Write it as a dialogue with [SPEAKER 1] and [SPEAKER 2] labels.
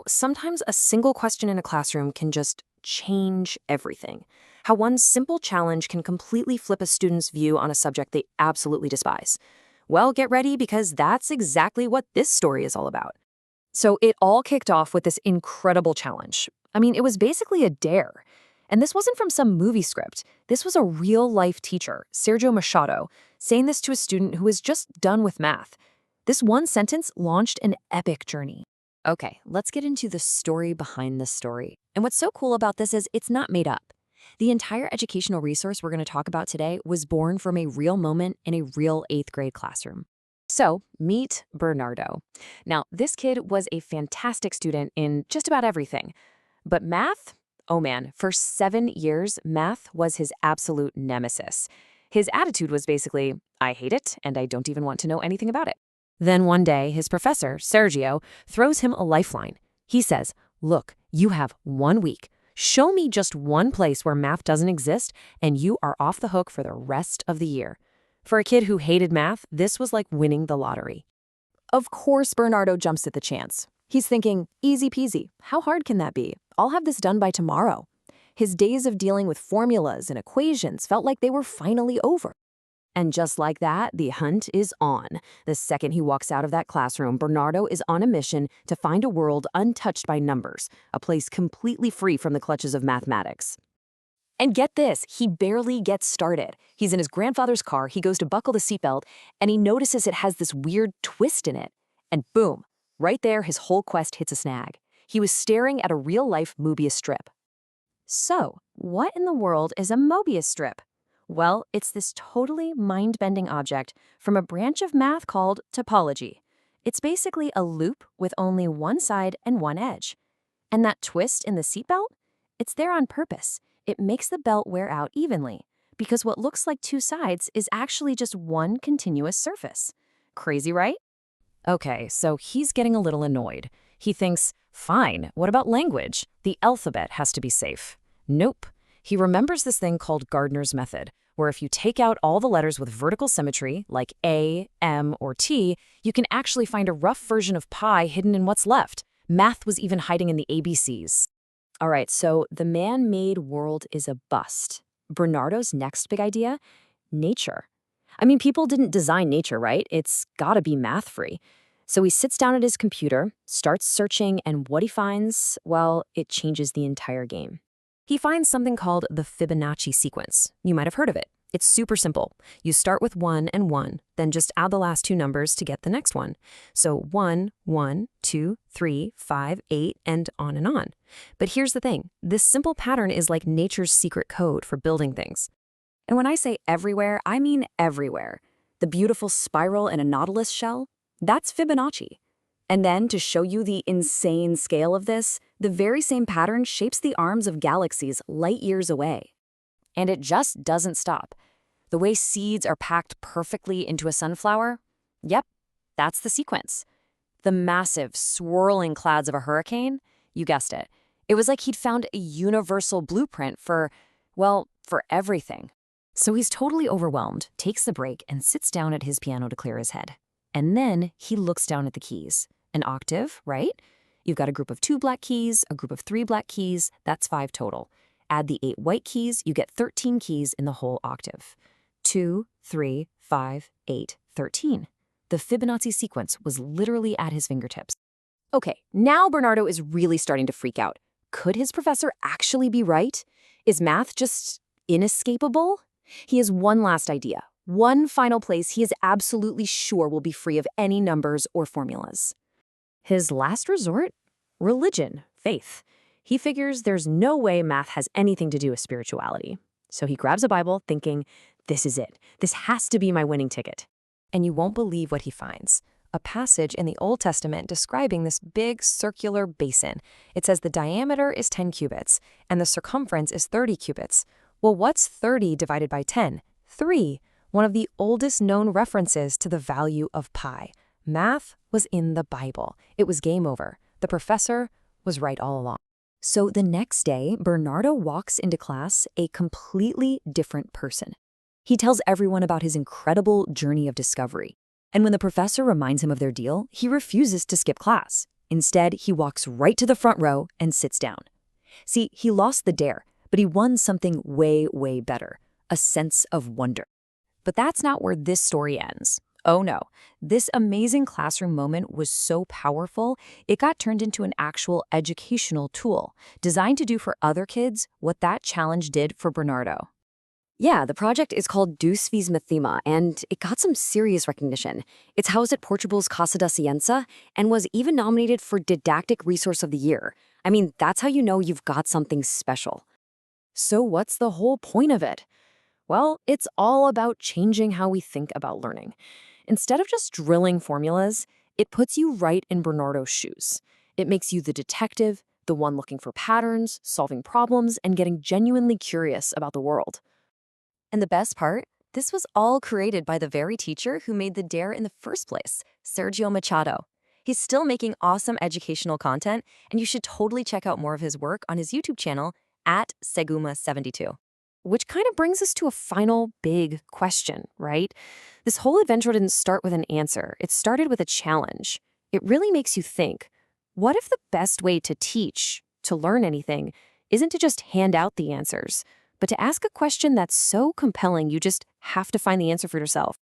[SPEAKER 1] Sometimes a single question in a classroom can just change everything. How one simple challenge can completely flip a student's view on a subject they absolutely despise. Well, get ready because that's exactly what this story is all about. So it all kicked off with this incredible challenge. It was basically a dare. And this wasn't from some movie script. This was a real-life teacher, Sergio Machado, saying this to a student who was just done with math. This one sentence launched an epic journey. Okay, let's get into the story behind the story. And what's so cool about this is it's not made up. The entire educational resource we're going to talk about today was born from a real moment in a real 8th grade classroom. So, meet Bernardo. Now, this kid was a fantastic student in just about everything. But math? Oh man, for 7 years, math was his absolute nemesis. His attitude was basically, I hate it, and I don't even want to know anything about it. Then one day, his professor, Sergio, throws him a lifeline. He says, look, you have 1 week. Show me just one place where math doesn't exist, and you are off the hook for the rest of the year. For a kid who hated math, this was like winning the lottery. Of course, Bernardo jumps at the chance. He's thinking, easy peasy, how hard can that be? I'll have this done by tomorrow. His days of dealing with formulas and equations felt like they were finally over. And just like that, the hunt is on. The second he walks out of that classroom, Bernardo is on a mission to find a world untouched by numbers, a place completely free from the clutches of mathematics. And get this, he barely gets started. He's in his grandfather's car, he goes to buckle the seatbelt, and he notices it has this weird twist in it. And boom, right there, his whole quest hits a snag. He was staring at a real-life Mobius strip. So, what in the world is a Mobius strip? Well, it's this totally mind-bending object from a branch of math called topology. It's basically a loop with only one side and one edge. And that twist in the seatbelt? It's there on purpose. It makes the belt wear out evenly, because what looks like two sides is actually just one continuous surface. Crazy, right? Okay, so he's getting a little annoyed. He thinks, fine, what about language? The alphabet has to be safe. Nope. He remembers this thing called Gardner's method, where if you take out all the letters with vertical symmetry, like A, M, or T, you can actually find a rough version of pi hidden in what's left. Math was even hiding in the ABCs. All right, so the man-made world is a bust. Bernardo's next big idea? Nature. People didn't design nature, right? It's gotta be math-free. So he sits down at his computer, starts searching, and what he finds, well, it changes the entire game. He finds something called the Fibonacci sequence. You might have heard of it. It's super simple. You start with 1 and 1, then just add the last two numbers to get the next one. So 1, 1, 2, 3, 5, 8, and on and on. But here's the thing. This simple pattern is like nature's secret code for building things. And when I say everywhere, I mean everywhere. The beautiful spiral in a nautilus shell, that's Fibonacci. And then, to show you the insane scale of this, the very same pattern shapes the arms of galaxies light years away. And it just doesn't stop. The way seeds are packed perfectly into a sunflower? Yep, that's the sequence. The massive, swirling clouds of a hurricane? You guessed it. It was like he'd found a universal blueprint for everything. So he's totally overwhelmed, takes the break, and sits down at his piano to clear his head. And then he looks down at the keys. An octave, right? You've got a group of 2 black keys, a group of 3 black keys, that's 5 total. Add the 8 white keys, you get 13 keys in the whole octave. 2, 3, 5, 8, 13. The Fibonacci sequence was literally at his fingertips. Okay, now Bernardo is really starting to freak out. Could his professor actually be right? Is math just inescapable? He has one last idea. One final place he is absolutely sure will be free of any numbers or formulas. His last resort? Religion, faith. He figures there's no way math has anything to do with spirituality. So he grabs a Bible thinking, this is it. This has to be my winning ticket. And you won't believe what he finds. A passage in the Old Testament describing this big circular basin. It says the diameter is 10 cubits and the circumference is 30 cubits. Well, what's 30 divided by 10? 3. One of the oldest known references to the value of pi. Math was in the Bible. It was game over. The professor was right all along. So the next day, Bernardo walks into class a completely different person. He tells everyone about his incredible journey of discovery. And when the professor reminds him of their deal, he refuses to skip class. Instead, he walks right to the front row and sits down. See, he lost the dare, but he won something way, way better, a sense of wonder. But that's not where this story ends. Oh no, this amazing classroom moment was so powerful, it got turned into an actual educational tool, designed to do for other kids what that challenge did for Bernardo. Yeah, the project is called Dos Vis Mathema, and it got some serious recognition. It's housed at Portugal's Casa da Ciência and was even nominated for Didactic Resource of the Year. I mean, that's how you know you've got something special. So what's the whole point of it? Well, it's all about changing how we think about learning. Instead of just drilling formulas, it puts you right in Bernardo's shoes. It makes you the detective, the one looking for patterns, solving problems, and getting genuinely curious about the world. And the best part? This was all created by the very teacher who made the dare in the first place, Sergio Machado. He's still making awesome educational content, and you should totally check out more of his work on his YouTube channel at Seguma72. Which kind of brings us to a final big question, right? This whole adventure didn't start with an answer. It started with a challenge. It really makes you think, what if the best way to teach, to learn anything, isn't to just hand out the answers, but to ask a question that's so compelling you just have to find the answer for yourself?